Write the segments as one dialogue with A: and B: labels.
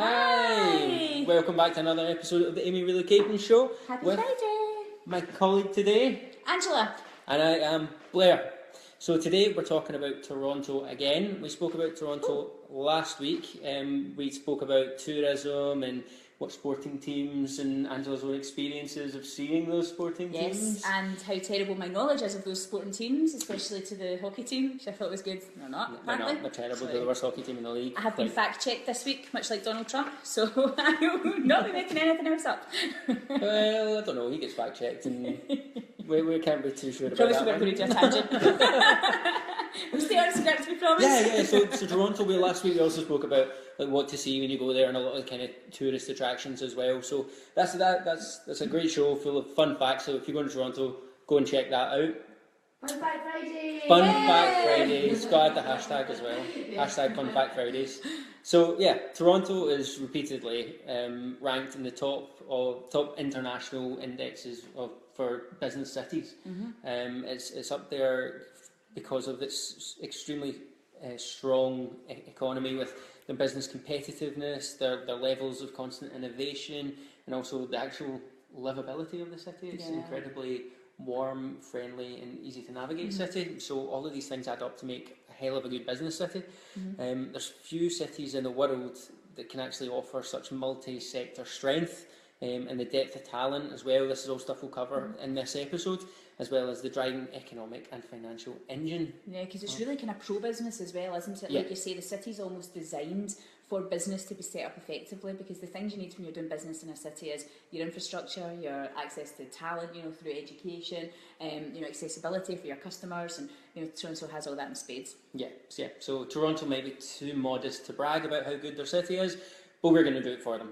A: Hi! Welcome back to another episode of the amiRelocating show.
B: Happy
A: with
B: Friday!
A: My colleague today,
B: Angela.
A: And I am Blair. So today we're talking about Toronto again. We spoke about Toronto last week. We spoke about tourism and what sporting teams and Angela's own experiences of seeing those sporting teams.
B: Yes, and how terrible my knowledge is of those sporting teams, especially to the hockey team, which I thought was good. They're not, apparently.
A: They're terrible. They're the worst hockey team in the league.
B: I have been fact-checked this week, much like Donald Trump, so I will not be making anything else up.
A: Well, I don't know. He gets fact-checked and we can't be too sure about that.
B: Promise we won't go into a tangent. We'll stay on script, we promise.
A: Yeah. So Toronto, last week we also spoke about what to see when you go there and a lot of kind of tourist attractions as well. So that's a great show full of fun facts. So if you're going to Toronto, go and check that out.
C: Fun Fact Friday!
A: Fun Fact Fridays. Go add the hashtag as well. Hashtag Fun Fact Fridays. So yeah, Toronto is repeatedly ranked in the top international indexes for business cities. Mm-hmm. It's up there because of its extremely strong economy with the business competitiveness, their levels of constant innovation, and also the actual livability of the city. It's incredibly warm, friendly, and easy to navigate city. So all of these things add up to make a hell of a good business city. There's few cities in the world that can actually offer such multi-sector strength and the depth of talent as well. This is all stuff we'll cover in this episode, as well as the driving economic and financial engine.
B: Yeah, because it's really kind of pro-business as well, isn't it?
A: Yeah.
B: Like you say, the city's almost designed for business to be set up effectively, because the things you need when you're doing business in a city is your infrastructure, your access to talent, through education, accessibility for your customers, and Toronto has all that in spades.
A: Yeah. So Toronto might be too modest to brag about how good their city is, but we're going to do it for them.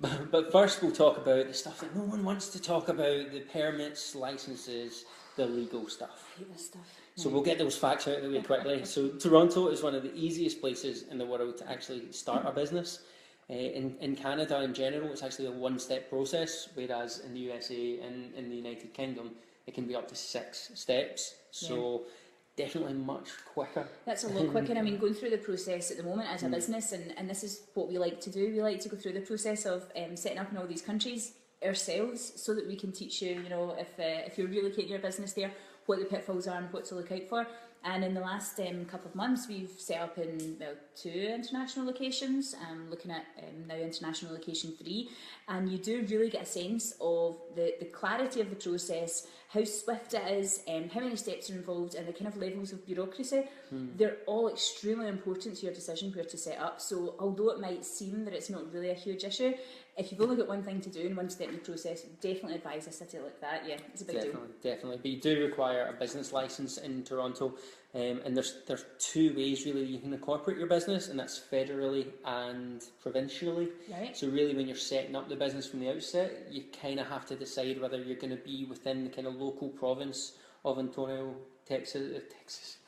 A: But first we'll talk about the stuff that no one wants to talk about, the permits, licenses, the legal stuff.
B: I hate this stuff.
A: So we'll get those facts out of the way quickly. So Toronto is one of the easiest places in the world to actually start a business. In Canada in general, it's actually a one-step process, whereas in the USA and in the United Kingdom, it can be up to 6 steps. So definitely much quicker.
B: That's a lot quicker. I mean, going through the process at the moment as a business, and this is what we like to do. We like to go through the process of setting up in all these countries ourselves, so that we can teach you, if you're relocating your business there, what the pitfalls are and what to look out for. And in the last couple of months, we've set up in 2 international locations, looking at now international location 3, and you do really get a sense of the clarity of the process, how swift it is, how many steps are involved, and the kind of levels of bureaucracy. They're all extremely important to your decision where to set up. So although it might seem that it's not really a huge issue, if you've only got one thing to do and one step in the process, definitely advise a city like that. Yeah, it's a big deal.
A: Definitely. But you do require a business licence in Toronto, and there's 2 ways really you can incorporate your business, and that's federally and provincially.
B: Right.
A: So really, when you're setting up the business from the outset, you kind of have to decide whether you're going to be within the kind of local province of Ontario, Texas.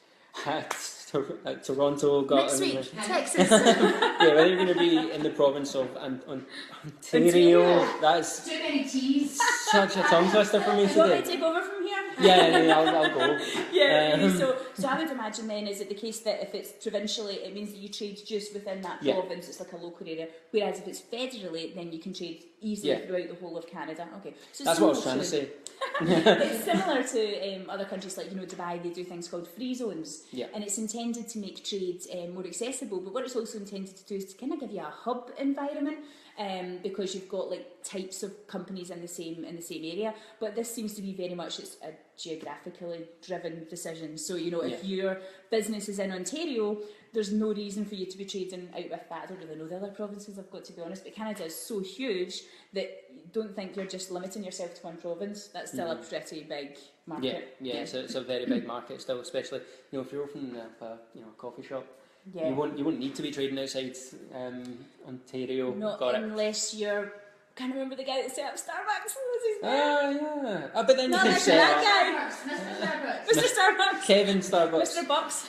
A: Toronto got
B: next week, Texas.
A: whether you're going to be in the province of Ontario. That's
C: too many T's.
A: Such a tongue twister for me today.
B: You want me to take over from here?
A: Yeah, I'll go.
B: So I would imagine then, is it the case that if it's provincially, it means that you trade just within that province, it's like a local area, whereas if it's federally, then you can trade easily throughout the whole of Canada. Okay, so
A: that's what I was trying to say.
B: It's similar to other countries like Dubai. They do things called free zones, and it's intended to make trade more accessible. But what it's also intended to do is to kind of give you a hub environment, because you've got like types of companies in the same area. But this seems to be very much it's a geographically driven decision. So if your business is in Ontario, there's no reason for you to be trading out with that. I don't really know the other provinces, I've got to be honest, but Canada is so huge that don't think you're just limiting yourself to one province. That's still a pretty big market.
A: Yeah. It's a very big market still, especially if you're opening up a coffee shop. Yeah. You won't need to be trading outside Ontario.
B: Not unless you're. Can't remember the guy that set up Starbucks. What's his name?
A: Yeah. But then
B: no,
A: you can
B: that's
A: set
B: that
A: up
B: guy. Mr. Starbucks.
A: Kevin Starbucks.
B: Mr. Bucks.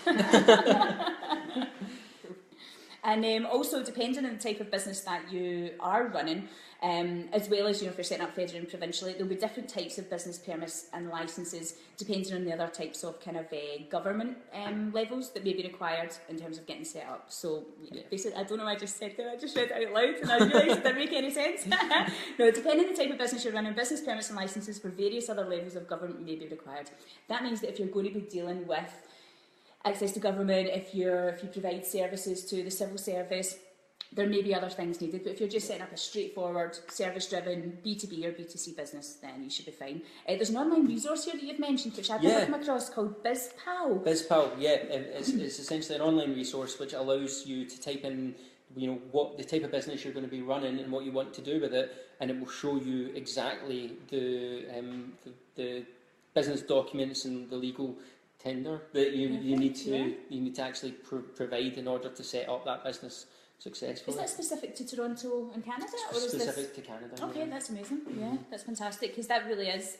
B: And also, depending on the type of business that you are running, as well as, you know, if you're setting up federally and provincially, there'll be different types of business permits and licences depending on the other types of kind of government levels that may be required in terms of getting set up. So basically, I don't know what I just said there, I just read it out loud and I realised it didn't make any sense. No, depending on the type of business you're running, business permits and licences for various other levels of government may be required. That means that if you're going to be dealing with access to government, if you provide services to the civil service, there may be other things needed, but if you're just setting up a straightforward, service-driven B2B or B2C business, then you should be fine. There's an online resource here that you've mentioned, which I've never come across, called BizPal.
A: BizPal, yeah, it's essentially an online resource which allows you to type in, you know, what the type of business you're going to be running and what you want to do with it, and it will show you exactly the business documents and the legal tender that you need to actually provide in order to set up that business successfully.
B: Is that specific to Toronto and Canada?
A: Or specific to Canada.
B: Okay, that's amazing. Yeah, that's fantastic, because that really is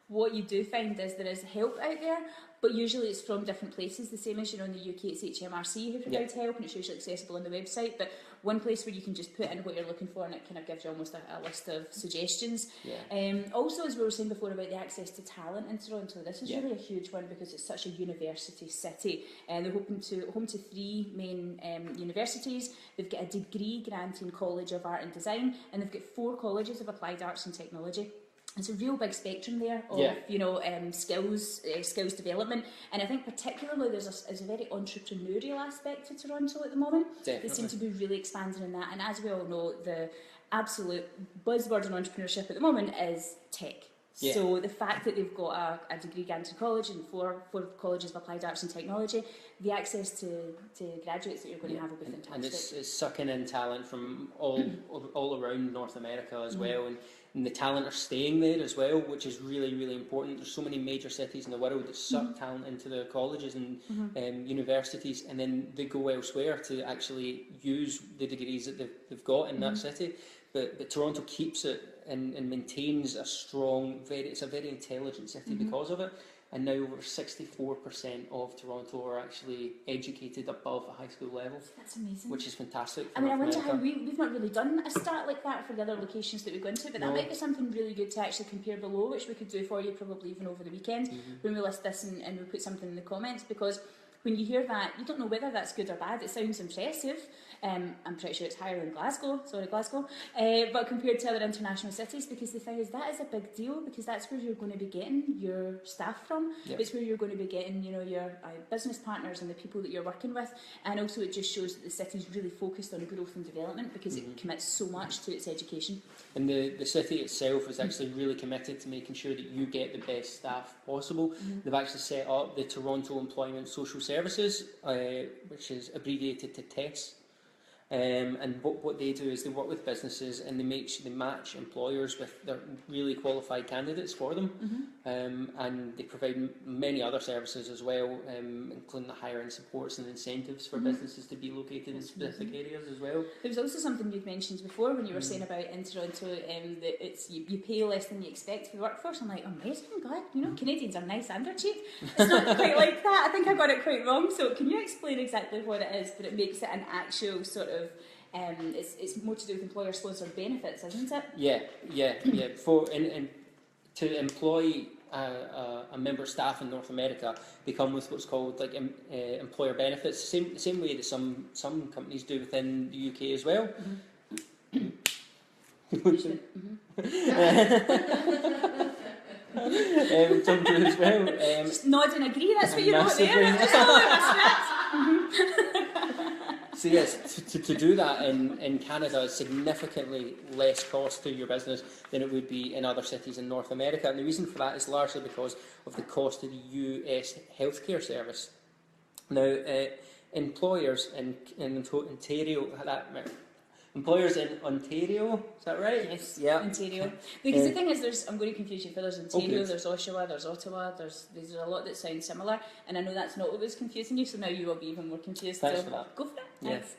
B: what you do find is there is help out there, but usually it's from different places. The same as, you know, in the UK it's HMRC who provides help, and it's usually accessible on the website, but one place where you can just put in what you're looking for and it kind of gives you almost a list of suggestions. Also, as we were saying before about the access to talent in Toronto, this is really a huge one because it's such a university city. They're home to 3 main universities. They've got a degree granting College of Art and Design, and they've got 4 colleges of applied arts and technology. It's a real big spectrum there of you know, skills development, and I think particularly there's a very entrepreneurial aspect to Toronto at the moment.
A: Definitely.
B: They seem to be really expanding in that, and as we all know, the absolute buzzword in entrepreneurship at the moment is tech.
A: Yeah.
B: So the fact that they've got a degree granted college and four colleges of applied arts and technology, the access to graduates that you're going to have will be fantastic.
A: And it's sucking in talent from all around North America as well, and the talent are staying there as well, which is really, really important. There's so many major cities in the world that suck talent into their colleges and universities, and then they go elsewhere to actually use the degrees that they've got in that city. But Toronto keeps it and maintains a strong, it's a very intelligent city because of it. And now over 64% of Toronto are actually educated above a high school level.
B: That's amazing.
A: Which is fantastic.
B: I mean, I wonder how we've not really done a start like that for the other locations that we go into, but that might be something really good to actually compare below, which we could do for you probably even over the weekend when we list this and we put something in the comments, because when you hear that, you don't know whether that's good or bad. It sounds impressive. I'm pretty sure it's higher than Glasgow, but compared to other international cities, because the thing is that is a big deal, because that's where you're going to be getting your staff from. It's where you're going to be getting, you know, your business partners and the people that you're working with, and also it just shows that the city's really focused on growth and development because it commits so much to its education. And
A: the city itself is actually really committed to making sure that you get the best staff possible. They've actually set up the Toronto Employment Social Services, which is abbreviated to TESS. And what they do is they work with businesses and they match employers with their really qualified candidates for them, and they provide many other services as well, including the hiring supports and incentives for businesses to be located in specific areas as well.
B: There was also something you'd mentioned before when you were saying about in Toronto that it's you pay less than you expect for the workforce. I'm like, amazing, glad, you know, Canadians are nice and they're cheap. It's not quite like that. I think I got it quite wrong. So can you explain exactly what it is, but it makes it an actual sort of it's more to do with employer-sponsored benefits, isn't it?
A: Yeah. To employ a member of staff in North America, they come with what's called like employer benefits, the same way that some companies do within the UK as well. Some do as well.
B: Just nod and agree. That's what you wrote there. That's all in my script.
A: So yes, to do that in Canada is significantly less cost to your business than it would be in other cities in North America. And the reason for that is largely because of the cost of the US healthcare service. Now, employers in Ontario, employers in Ontario, is that right?
B: Yes,
A: yeah.
B: Ontario. Because the thing is, I'm going to confuse you, for there's Ontario, there's Oshawa, there's Ottawa, there's a lot that sound similar, and I know that's not what was confusing you, so now you will be even more confused.
A: Thanks for that.
B: Go for it.
A: Yes.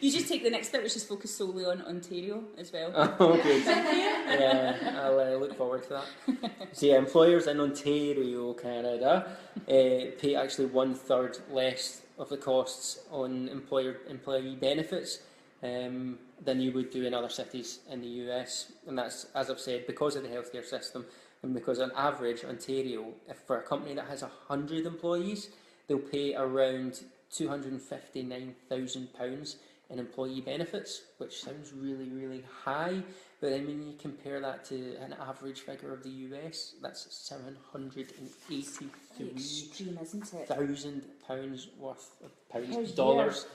B: You just take the next bit, which is focused solely on Ontario as well.
A: Okay. Yeah, I'll look forward to that. So yeah, employers in Ontario, Canada, pay actually 1/3 less of the costs on employee benefits than you would do in other cities in the US. And that's, as I've said, because of the healthcare system, and because on average, Ontario, if for a company that has 100 employees, they'll pay around £259,000 in employee benefits, which sounds really, really high. But then when you compare that to an average figure of the US, that's £783,000 worth of dollars.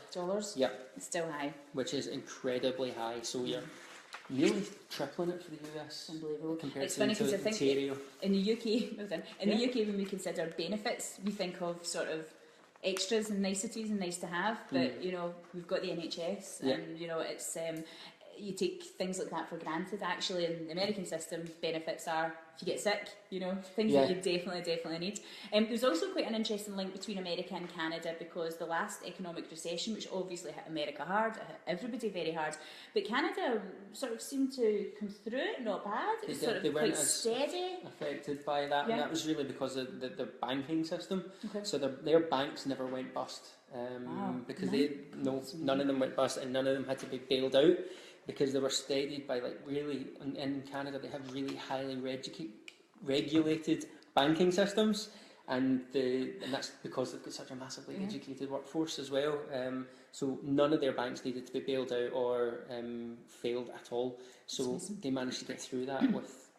A: Yep.
B: It's still high.
A: Which is incredibly high. So you're nearly tripling it for the US.
B: Unbelievable.
A: Compared
B: It's
A: to
B: funny because I think
A: Ontario.
B: in the UK, the UK, when we consider benefits, we think of sort of extras and niceties and nice to have, but you know, we've got the NHS, and you know, it's you take things like that for granted. Actually, in the American system, benefits are if you get sick, you know, things that you definitely need. There's also quite an interesting link between America and Canada, because the last economic recession, which obviously hit America hard, it hit everybody very hard, but Canada sort of seemed to come through it not bad. It was sort of quite steady.
A: Affected by that, and that was really because of the banking system. So their banks never went bust, because none of them went bust, and none of them had to be bailed out, because they were steadied by in Canada they have really highly regulated banking systems, and that's because they've got such a massively educated workforce as well. So none of their banks needed to be bailed out or failed at all. So they managed to get through that with.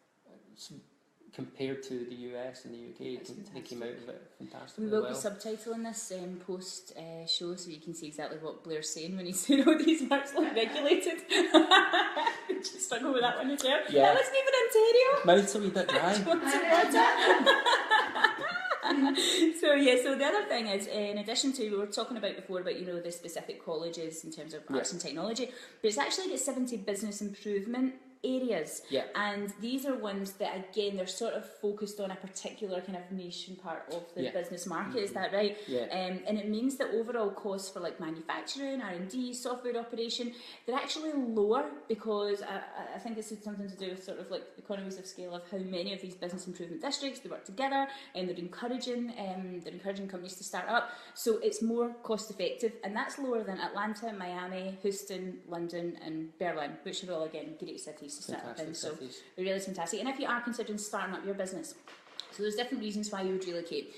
A: Compared to the US and the UK, they came out of it fantastically
B: well. We will be subtitling this post show, so you can see exactly what Blair's saying when he's saying all these words like regulated. Just struggle with that one as well.
A: Yeah.
B: That wasn't even Ontario.
A: Mouth's a wee bit dry.
B: So the other thing is, in addition to, we were talking about before about, you know, the specific colleges in terms of arts and technology, but it's actually got 70 business improvement areas, and these are ones that, again, they're sort of focused on a particular kind of niche and part of the business market. Is that right? And it means that overall costs for like manufacturing, R&D, software operation, they're actually lower, because I think this is something to do with sort of like economies of scale of how many of these business improvement districts they work together, and they're encouraging companies to start up, so it's more cost effective, and that's lower than Atlanta, Miami, Houston, London and Berlin, which are all, again, great cities to start up in. So they're really fantastic. And if you are considering starting up your business, so there's different reasons why you would relocate.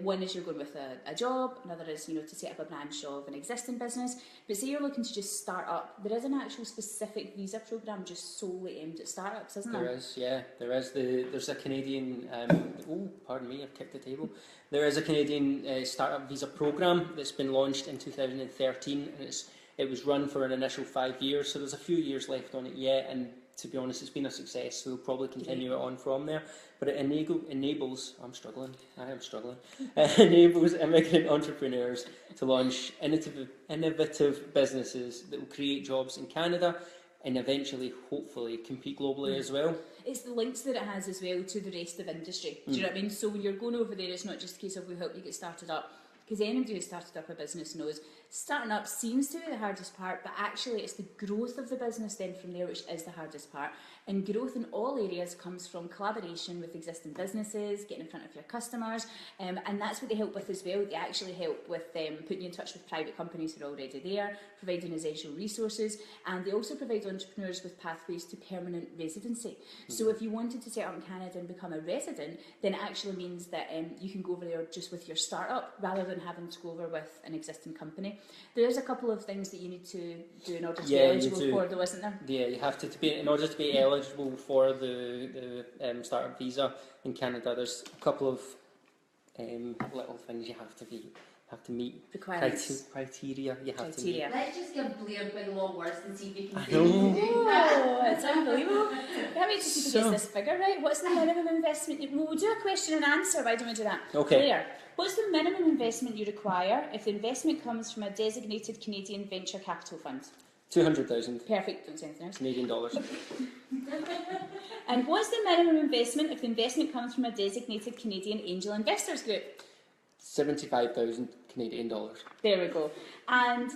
B: One is you're going with a job, another is, you know, to set up a branch of an existing business. But say you're looking to just start up, there is an actual specific visa program just solely aimed at startups, isn't there?
A: There is, yeah. There is. There's a Canadian, oh, pardon me, I've kicked the table. There is a Canadian startup visa program that's been launched in 2013, and it was run for an initial 5 years, so there's a few years left on it yet, and to be honest, it's been a success, so we'll probably continue it on from there. But it enables immigrant entrepreneurs to launch innovative businesses that will create jobs in Canada and eventually, hopefully, compete globally as well.
B: It's the links that it has as well to the rest of industry. Do you know what I mean? So when you're going over there, it's not just a case of we help you get started up. Because anybody who started up a business knows starting up seems to be the hardest part, but actually it's the growth of the business then from there which is the hardest part. And growth in all areas comes from collaboration with existing businesses, getting in front of your customers, and that's what they help with as well. They actually help with putting you in touch with private companies who are already there, providing essential resources, and they also provide entrepreneurs with pathways to permanent residency. So if you wanted to set up in Canada and become a resident, then it actually means that you can go over there just with your startup rather than having to go over with an existing company. There's a couple of things that you need to do in order to be eligible for, though, isn't there?
A: Yeah, you have to be, in order to be eligible for the startup visa in Canada. There's a couple of little things you have to meet.
B: Requirements.
A: Criteria you have to meet.
C: Let's just give Blair big long words and see if we can say
B: Oh, it's unbelievable. Let me just see if we get this figure right. What's the minimum investment? We'll do a question and answer. Why don't we do that?
A: Okay.
B: Blair, what's the minimum investment you require if the investment comes from a designated Canadian venture capital fund?
A: 200,000.
B: Perfect, don't say anything else.
A: Canadian dollars.
B: And what's the minimum investment if the investment comes from a designated Canadian angel investors group?
A: 75,000 Canadian dollars.
B: There we go. And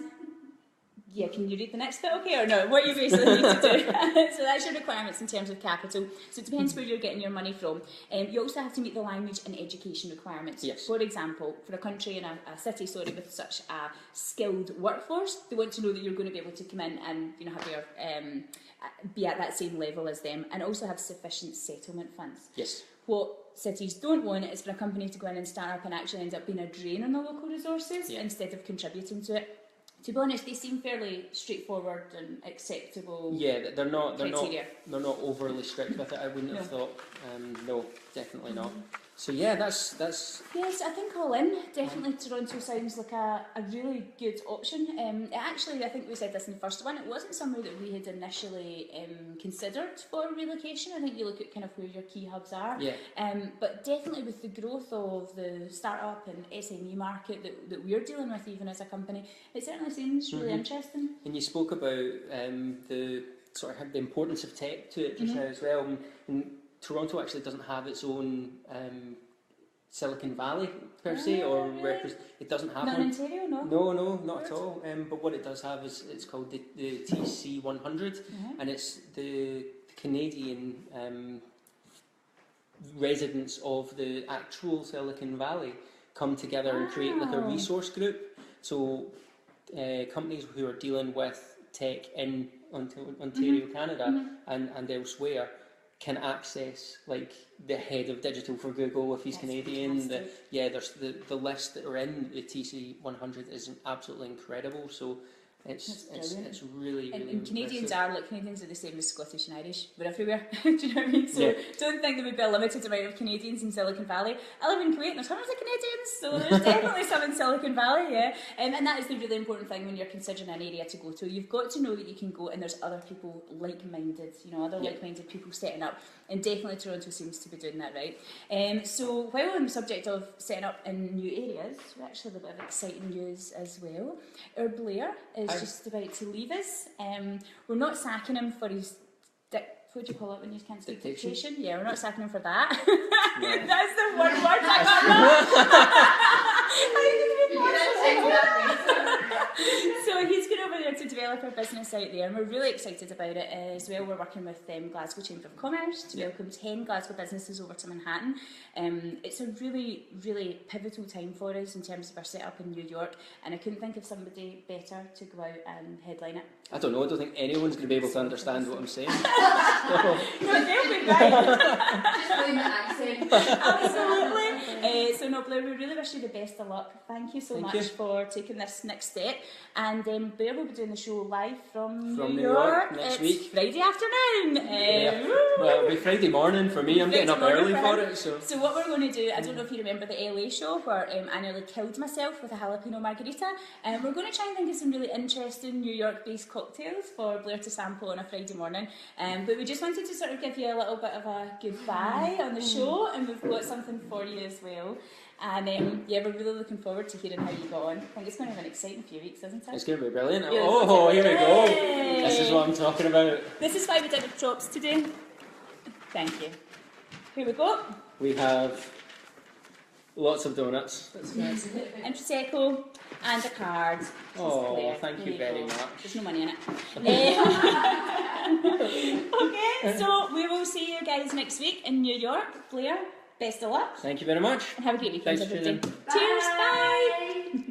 B: yeah, can you read the next bit okay or no? What you basically need to do. So that's your requirements in terms of capital. So it depends where you're getting your money from. You also have to meet the language and education requirements.
A: Yes.
B: For example, for a country and a city, with such a skilled workforce, they want to know that you're going to be able to come in and have your be at that same level as them, and also have sufficient settlement funds.
A: Yes.
B: What cities don't want is for a company to go in and start up and actually end up being a drain on the local resources instead of contributing to it. To be honest, they seem fairly straightforward and acceptable.
A: Yeah, they're not overly strict with it. I wouldn't have thought. No, definitely not. So yeah, that's.
B: Yes, I think all in, definitely Toronto sounds like a really good option. Actually, I think we said this in the first one, it wasn't somewhere that we had initially considered for relocation. I think you look at kind of where your key hubs are.
A: Yeah.
B: But definitely with the growth of the startup and SME market that we're dealing with even as a company, it certainly seems really interesting.
A: And you spoke about the sort of the importance of tech to it just now as well. And Toronto actually doesn't have its own Silicon Valley per se, or
B: really?
A: It doesn't have
B: Not
A: one.
B: in Ontario, no?
A: No, not at all. But what it does have is it's called the TC 100, and it's the Canadian residents of the actual Silicon Valley come together and create like a resource group. So companies who are dealing with tech in Ontario, Canada, and elsewhere can access like the head of digital for Google if he's Canadian. There's the list that are in the TC 100 is absolutely incredible. So it's really
B: and Canadians are the same as Scottish and Irish. We're everywhere. Do you know what I mean? So don't think there would be a limited amount of Canadians in Silicon Valley. I live in Kuwait and there's hundreds of Canadians, so there's definitely some in Silicon Valley, yeah. And that is the really important thing when you're considering an area to go to. You've got to know that you can go and there's other people like-minded, like-minded people setting up. And definitely Toronto seems to be doing that right. So while on the subject of setting up in new areas, we actually have a bit of exciting news as well. Our Blair is just about to leave us. We're not sacking him for his what do you call it when you can't speak dictation? Yeah, we're not sacking him for that. That's the one word I got wrong. So he's going over there to develop our business out there, and we're really excited about it as well. We're working with Glasgow Chamber of Commerce to welcome 10 Glasgow businesses over to Manhattan. It's a really, really pivotal time for us in terms of our setup in New York, and I couldn't think of somebody better to go out and headline it.
A: I don't know, I don't think anyone's going to be able to understand what I'm saying.
B: No, they'll be right.
C: Just blame the accent.
B: Absolutely. So Blair, we really wish you the best of luck. Thank you so much for taking this next step. And Blair will be doing the show live from New York
A: next week.
B: Friday afternoon.
A: Well, it'll be Friday morning for me. I'm getting up early for it. So
B: what we're going to do, I don't know if you remember the LA show where I nearly killed myself with a jalapeno margarita. We're going to try and think of some really interesting New York-based cocktails for Blair to sample on a Friday morning. But we just wanted to sort of give you a little bit of a goodbye on the show, and we've got something for you as well. And we're really looking forward to hearing how you got on. I think it's going to have an exciting few weeks, isn't it?
A: It's going to be brilliant.
B: Yeah,
A: oh, here we go. This is what I'm talking about.
B: This is why we did the props today. Thank you. Here we go.
A: We have lots of donuts.
B: And Prosecco and a card.
A: Oh, thank you very much.
B: There's no money in it. Okay, so we will see you guys next week in New York. Blair, best of luck.
A: Thank you very much.
B: And have a great weekend,
A: Thanks,
B: everybody.
A: Julian.
B: Cheers, bye.